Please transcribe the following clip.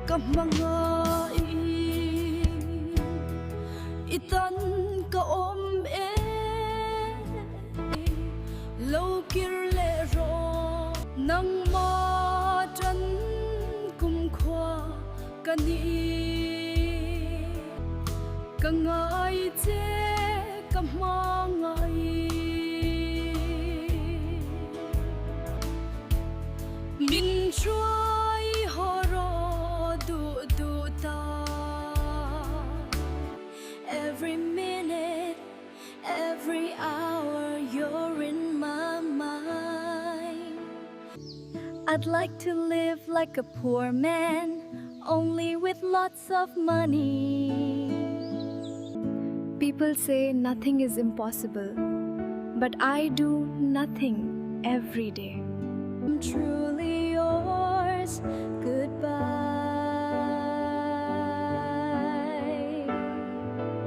Kamangai itan ka e lâu kir le ro nang ma chan kum khwa kani kangai che kamangai min try horo du du ta every minute every hour you're in my mind. I'd like to live like a poor man, only with lots of money. People say nothing is impossible, but I do nothing every day. I'm truly yours.